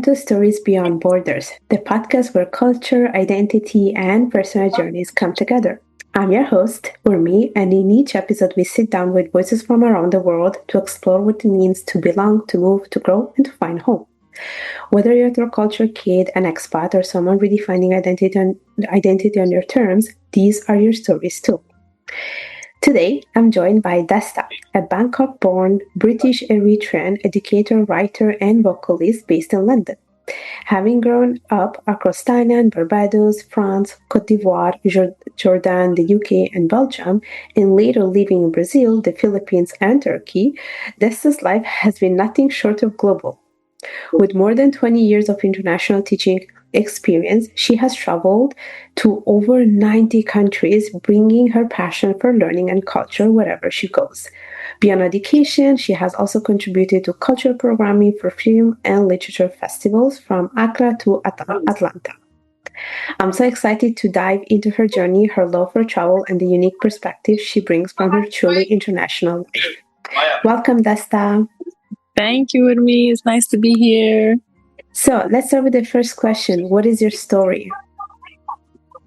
to Stories Beyond Borders, the podcast where culture, identity, and personal journeys come together. I'm your host, Urmi, and in each episode, we sit down with voices from around the world to explore what it means to belong, to move, to grow, and to find home. Whether you're a third culture kid, an expat, or someone redefining identity on your terms, these are your stories too. Today, I'm joined by Desta, a Bangkok-born British-Eritrean educator, writer, and vocalist based in London. Having grown up across Thailand, Barbados, France, Cote d'Ivoire, Jordan, the UK, and Belgium, and later living in Brazil, the Philippines, and Turkey, Desta's life has been nothing short of global. With more than 20 years of international teaching experience, she has traveled to over 90 countries, bringing her passion for learning and culture wherever she goes. Beyond education, she has also contributed to cultural programming for film and literature festivals from Accra to Atlanta. I'm so excited to dive into her journey, her love for travel, and the unique perspective she brings from her truly international life. Welcome, Desta. Thank you, Urmi. It's nice to be here. So let's start with the first question. What is your story?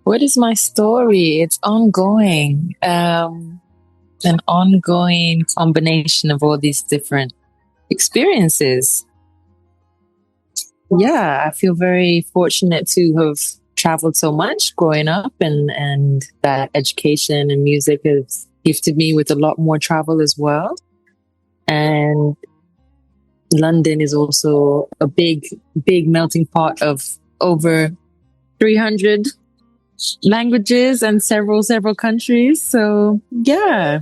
What is my story? It's ongoing. An ongoing combination of all these different experiences. Yeah, I feel very fortunate to have traveled so much growing up, and that education and music has gifted me with a lot more travel as well. And London is also a big melting pot of over 300 languages and several countries. So, yeah.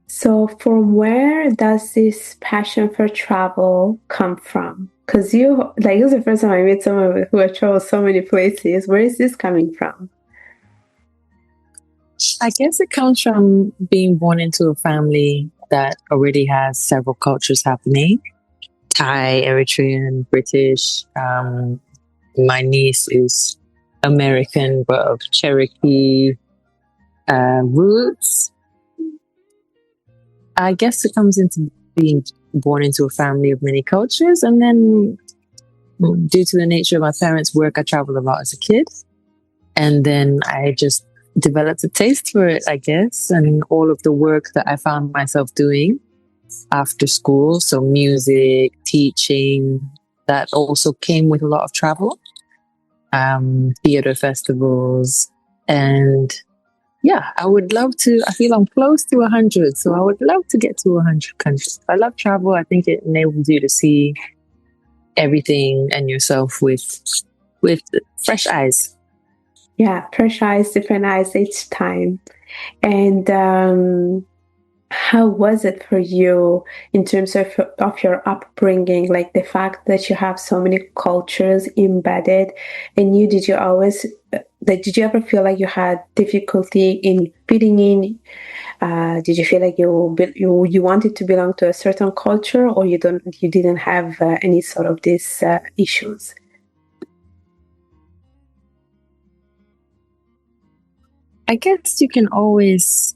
So from where does this passion for travel come from? Because this is the first time I met someone who has traveled so many places. Where is this coming from? I guess it comes from being born into a family that already has several cultures happening. Thai, Eritrean, British. My niece is American, but of Cherokee roots. I guess it comes into being born into a family of many cultures. And then due to the nature of my parents' work, I traveled a lot as a kid. And then I just developed a taste for it, I guess, and all of the work that I found myself doing after school. So music, teaching, that also came with a lot of travel, theater festivals. And yeah, I feel I'm close to 100. So I would love to get to 100 countries. I love travel. I think it enables you to see everything and yourself with fresh eyes. Yeah, fresh eyes, different eyes each time. And how was it for you in terms of your upbringing, like the fact that you have so many cultures embedded in you? Did you ever feel like you had difficulty in fitting in? Did you feel like you wanted to belong to a certain culture, or you didn't have any sort of these issues? I guess you can always,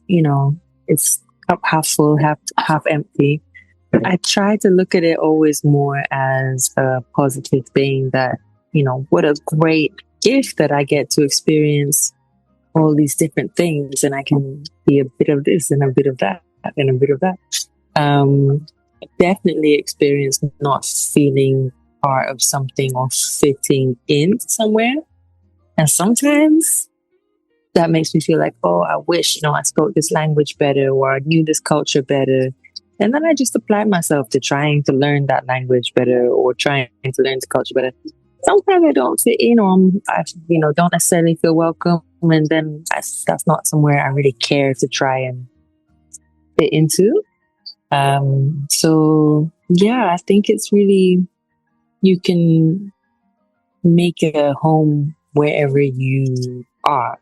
it's cup half full, half empty. I try to look at it always more as a positive thing that, what a great gift that I get to experience all these different things, and I can be a bit of this and a bit of that and a bit of that. Definitely experienced not feeling part of something or fitting in somewhere. And sometimes that makes me feel like, oh, I wish, I spoke this language better, or I knew this culture better. And then I just apply myself to trying to learn that language better, or trying to learn the culture better. Sometimes I don't fit in, or I don't necessarily feel welcome. And then that's not somewhere I really care to try and fit into. So yeah, I think it's really, you can make a home wherever you are.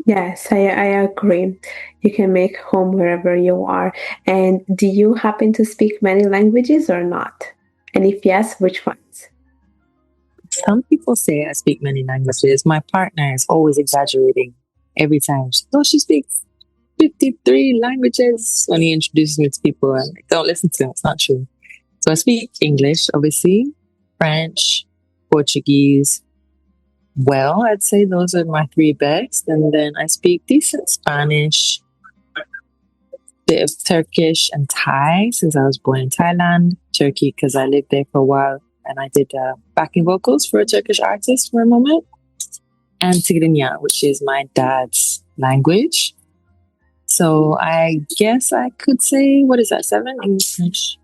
Yes, I agree. You can make home wherever you are. And do you happen to speak many languages or not? And if yes, which ones? Some people say I speak many languages. My partner is always exaggerating every time. She speaks 53 languages when he introduces me to people, and don't listen to him. It's not true. So I speak English, obviously, French, Portuguese. Well, I'd say those are my three best. And then I speak decent Spanish, bit of Turkish and Thai since I was born in Thailand. Turkey because I lived there for a while and I did backing vocals for a Turkish artist for a moment. And Tigrinya, which is my dad's language. So I guess I could say, what is that, 7? English,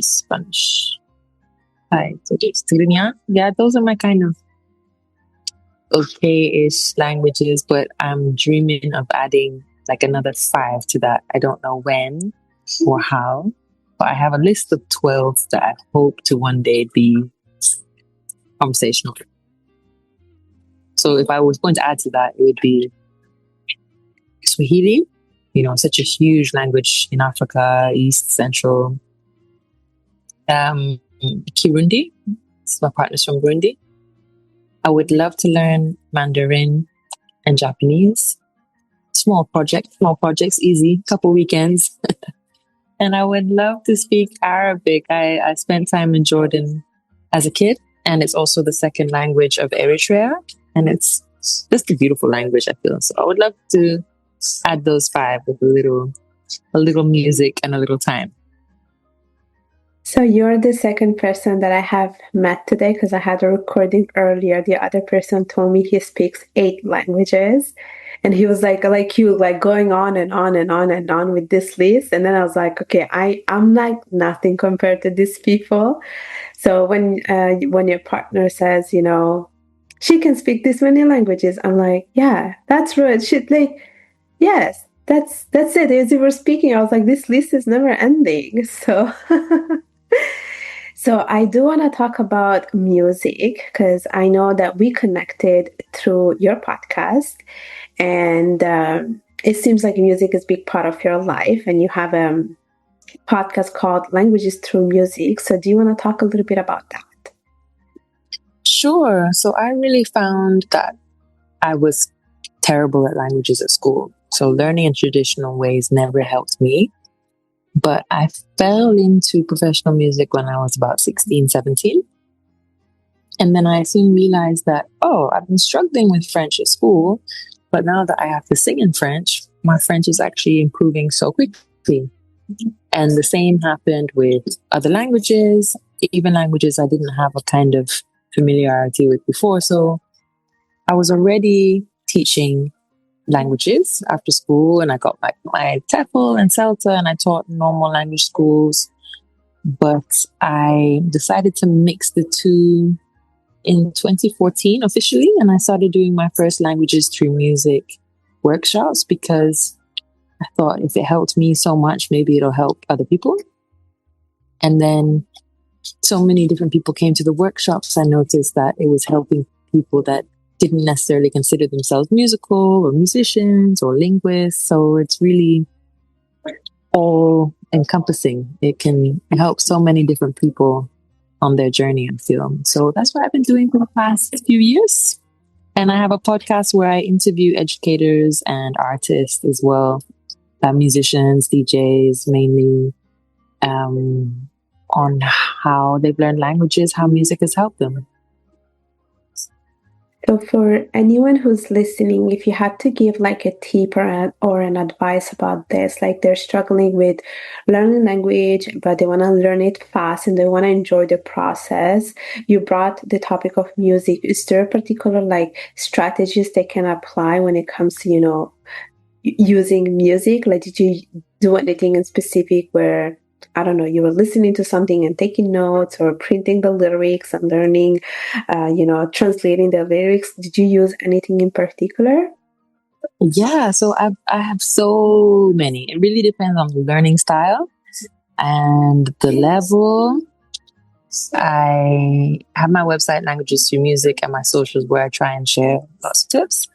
Spanish, Thai, Tigrinya. Yeah, those are my kind of okay-ish languages, but I'm dreaming of adding like another 5 to that. I don't know when or how, but I have a list of 12 that I hope to one day be conversational. So if I was going to add to that, it would be Swahili, such a huge language in Africa, East, Central. Kirundi, my partner's from Burundi. I would love to learn Mandarin and Japanese. Small projects, easy, couple weekends. And I would love to speak Arabic. I spent time in Jordan as a kid, and it's also the second language of Eritrea. And it's just a beautiful language, I feel. So I would love to add those 5 with a little music and a little time. So you're the second person that I have met today because I had a recording earlier. The other person told me he speaks 8 languages. And he was like you, like going on and on and on and on with this list. And then I was like, okay, I'm like nothing compared to these people. So when your partner says, she can speak this many languages, I'm like, yeah, that's right. She'd like, yes, that's it. As you were speaking, I was like, this list is never ending. So So I do want to talk about music because I know that we connected through your podcast, and it seems like music is a big part of your life, and you have a podcast called Languages Through Music. So do you want to talk a little bit about that? Sure. So I really found that I was terrible at languages at school. So learning in traditional ways never helped me. But I fell into professional music when I was about 16, 17. And then I soon realized that, I've been struggling with French at school. But now that I have to sing in French, my French is actually improving so quickly. And the same happened with other languages, even languages I didn't have a kind of familiarity with before. So I was already teaching languages after school, and I got my TEFL and CELTA, and I taught normal language schools. But I decided to mix the two in 2014 officially, and I started doing my first Languages Through Music workshops because I thought if it helped me so much, maybe it'll help other people. And then so many different people came to the workshops. I noticed that it was helping people that didn't necessarily consider themselves musical or musicians or linguists. So it's really all encompassing. It can help so many different people on their journey, I feel. So that's what I've been doing for the past few years. And I have a podcast where I interview educators and artists as well, musicians, DJs mainly, on how they've learned languages, how music has helped them. So for anyone who's listening, if you had to give like a tip or an advice about this, like they're struggling with learning language, but they want to learn it fast and they want to enjoy the process. You brought the topic of music. Is there a particular like strategies they can apply when it comes to, using music? Like, did you do anything in specific where, I don't know, you were listening to something and taking notes or printing the lyrics and learning, translating the lyrics? Did you use anything in particular? Yeah, so I have so many. It really depends on the learning style and the level. I have my website, Languages Through Music, and my socials where I try and share lots of tips.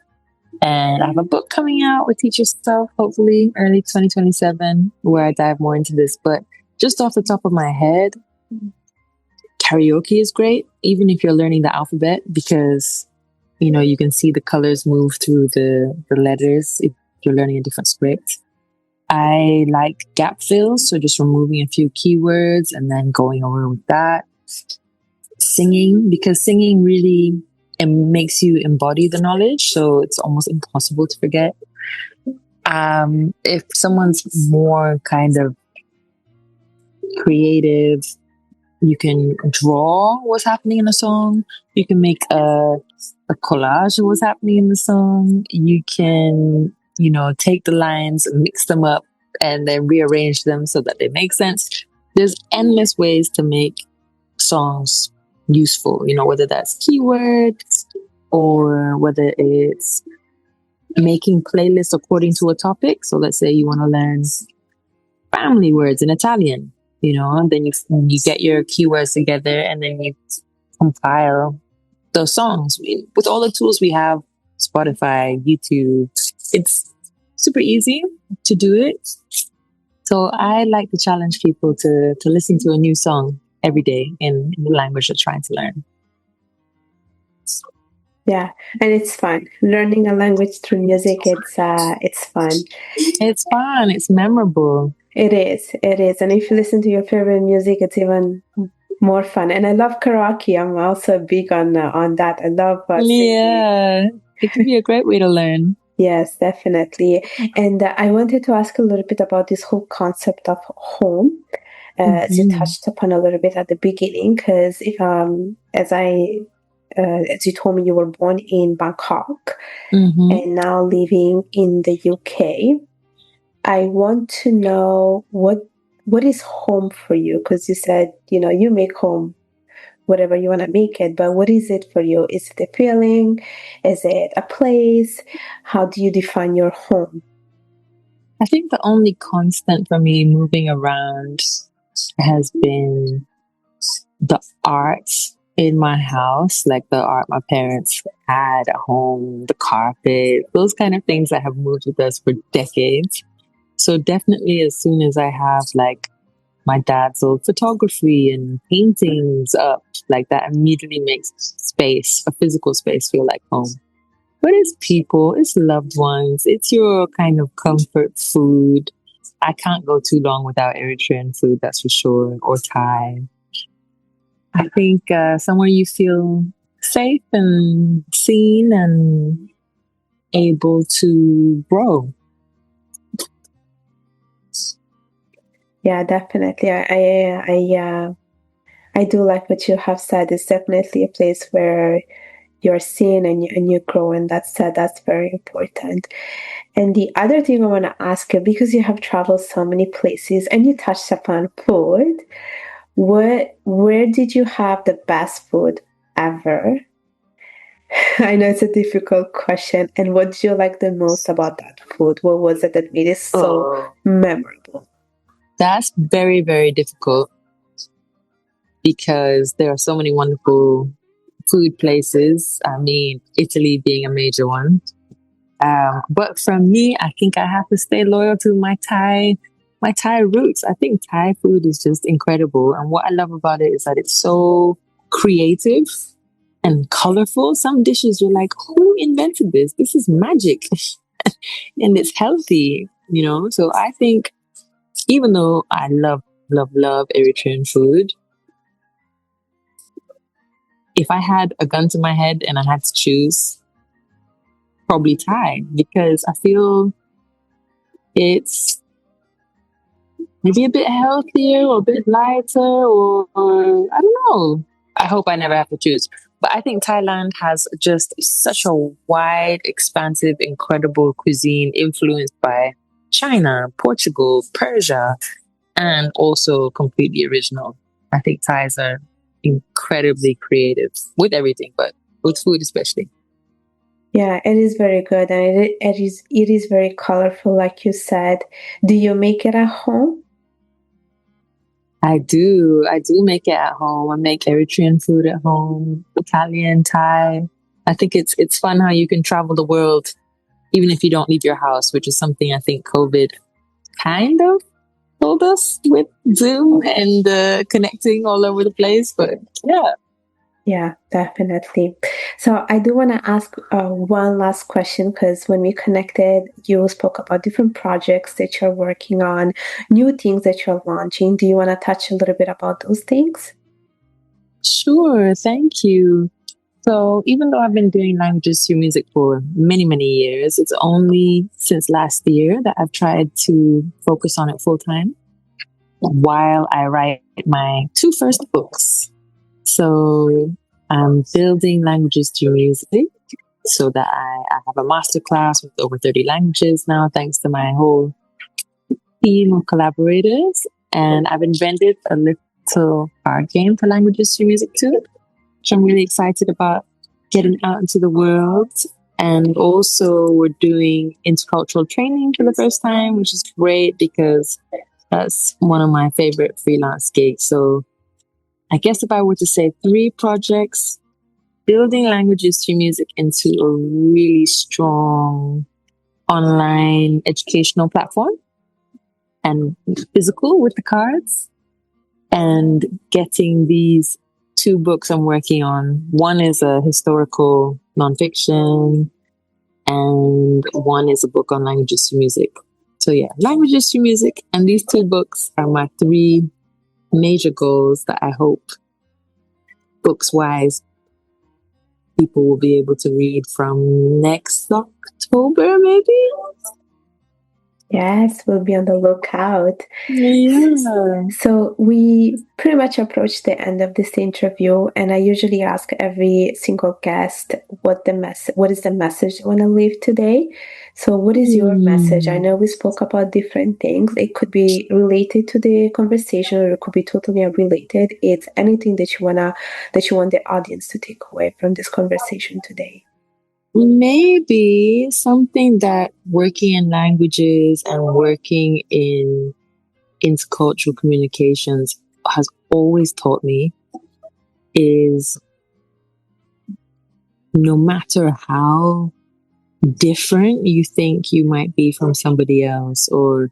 And I have a book coming out with Teach Yourself, hopefully early 2027, where I dive more into this. But just off the top of my head, karaoke is great, even if you're learning the alphabet, because, you can see the colors move through the letters if you're learning a different script. I like gap fills, so just removing a few keywords and then going over with that. Singing, because singing really makes you embody the knowledge, so it's almost impossible to forget. If someone's more kind of creative, you can draw what's happening in a song. You can make a collage of what's happening in the song. You can, take the lines and mix them up and then rearrange them so that they make sense. There's endless ways to make songs useful, whether that's keywords or whether it's making playlists according to a topic. So let's say you want to learn family words in Italian, and then you get your keywords together and then you compile those songs with all the tools we have, Spotify, YouTube. It's super easy to do it. So I like to challenge people to listen to a new song every day in the language they're trying to learn. Yeah, and it's fun. Learning a language through music, it's fun. It's fun. It's memorable. It is. And if you listen to your favorite music, it's even more fun. And I love karaoke. I'm also big on that. I love singing. Yeah, it can be a great way to learn. Yes, definitely. And I wanted to ask a little bit about this whole concept of home. As you touched upon a little bit at the beginning, because as you told me, you were born in Bangkok and now living in the UK. I want to know what is home for you? Because you said, you make home whatever you want to make it, but what is it for you? Is it a feeling? Is it a place? How do you define your home? I think the only constant for me moving around has been the art in my house, like the art my parents had at home, the carpet, those kind of things that have moved with us for decades. So definitely as soon as I have like my dad's old photography and paintings up, like that immediately makes space, a physical space, feel like home. But it's people, it's loved ones, it's your kind of comfort food. I can't go too long without Eritrean food, that's for sure, or Thai. I think somewhere you feel safe and seen and able to grow. Yeah, definitely. I do like what you have said. It's definitely a place where you're seen and you grow, and that's very important. And the other thing I want to ask you, because you have traveled so many places and you touched upon food, where did you have the best food ever? I know it's a difficult question. And what did you like the most about that food? What was it that made it so memorable? That's very, very difficult because there are so many wonderful food places. I mean, Italy being a major one. But for me, I think I have to stay loyal to my Thai roots. I think Thai food is just incredible. And what I love about it is that it's so creative and colorful. Some dishes you're like, who invented this? This is magic. And it's healthy, So I think even though I love Eritrean food, if I had a gun to my head and I had to choose, probably Thai, because I feel it's maybe a bit healthier or a bit lighter or I don't know. I hope I never have to choose. But I think Thailand has just such a wide, expansive, incredible cuisine influenced by China, Portugal, Persia, and also completely original. I think Thais are incredibly creative with everything, but with food especially. Yeah, it is very good, and it is very colorful, like you said. Do you make it at home? I do make it at home. I make Eritrean food at home, Italian, Thai. I think it's fun how you can travel the world even if you don't leave your house, which is something I think COVID kind of told us with Zoom and connecting all over the place. But yeah. Yeah, definitely. So I do want to ask one last question because when we connected, you spoke about different projects that you're working on, new things that you're launching. Do you want to touch a little bit about those things? Sure, thank you. So even though I've been doing languages through music for many, many years, it's only since last year that I've tried to focus on it full time while I write my two first books. So I'm building languages through music so that I have a master class with over 30 languages now, thanks to my whole team of collaborators. And I've invented a little card game for languages through music too, which I'm really excited about getting out into the world. And also we're doing intercultural training for the first time, which is great because that's one of my favorite freelance gigs. So I guess if I were to say three projects, building languages through music into a really strong online educational platform and physical with the cards, and getting these two books I'm working on. One is a historical nonfiction and one is a book on languages through music. So yeah, languages through music and these two books are my three major goals that I hope books-wise people will be able to read from next October, maybe? Yes, we'll be on the lookout. Yeah. So we pretty much approached the end of this interview, and I usually ask every single guest what is the message they want to leave today. So what is your message? I know we spoke about different things. It could be related to the conversation or it could be totally unrelated. It's anything that you want the audience to take away from this conversation today. Maybe something that working in languages and working in intercultural communications has always taught me is no matter how different you think you might be from somebody else, or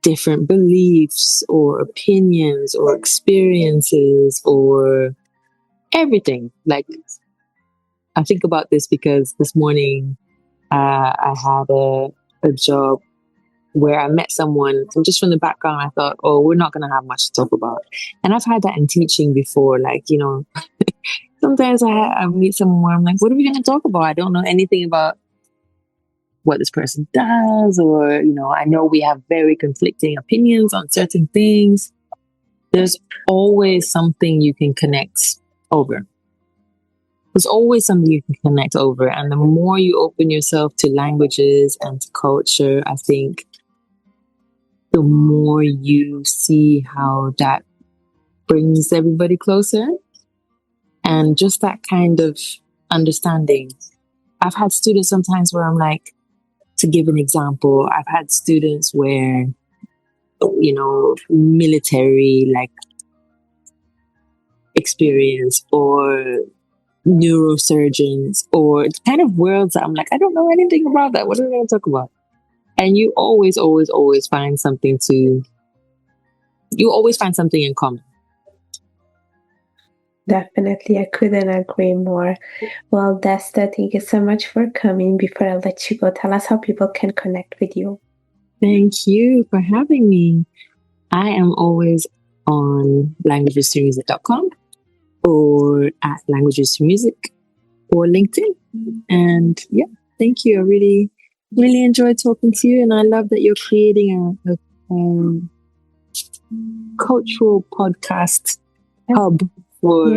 different beliefs or opinions or experiences or everything. Like, I think about this because this morning I had a job where I met someone, and just from the background, I thought, oh, we're not going to have much to talk about. And I've had that in teaching before. Like, you know, sometimes I meet someone where I'm like, what are we going to talk about? I don't know anything about what this person does, or, you know, I know we have very conflicting opinions on certain things. There's always something you can connect over. There's always something you can connect over. And the more you open yourself to languages and to culture, I think the more you see how that brings everybody closer. And just that kind of understanding. I've had students sometimes where I'm like, to give an example, I've had students where, you know, military like experience or neurosurgeons or kind of worlds that I'm like, I don't know anything about that. What are we going to talk about? And you always find something in common. Definitely, I couldn't agree more. Well, Desta, thank you so much for coming. Before I let you go, tell us how people can connect with you. Thank you for having me. I am always on languagesthroughmusic.com or at Languages Through Music or LinkedIn. And yeah, thank you. I really, really enjoyed talking to you. And I love that you're creating a cultural podcast hub for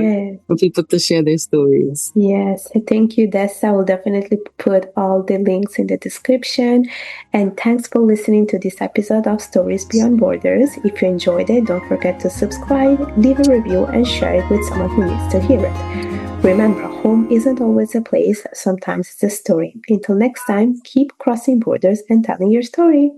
people to share their stories. Yes, thank you, Desta. I will definitely put all the links in the description. And thanks for listening to this episode of Stories Beyond Borders. If you enjoyed it, don't forget to subscribe, leave a review, and share it with someone who needs to hear it. Remember, home isn't always a place, sometimes it's a story. Until next time, keep crossing borders and telling your story.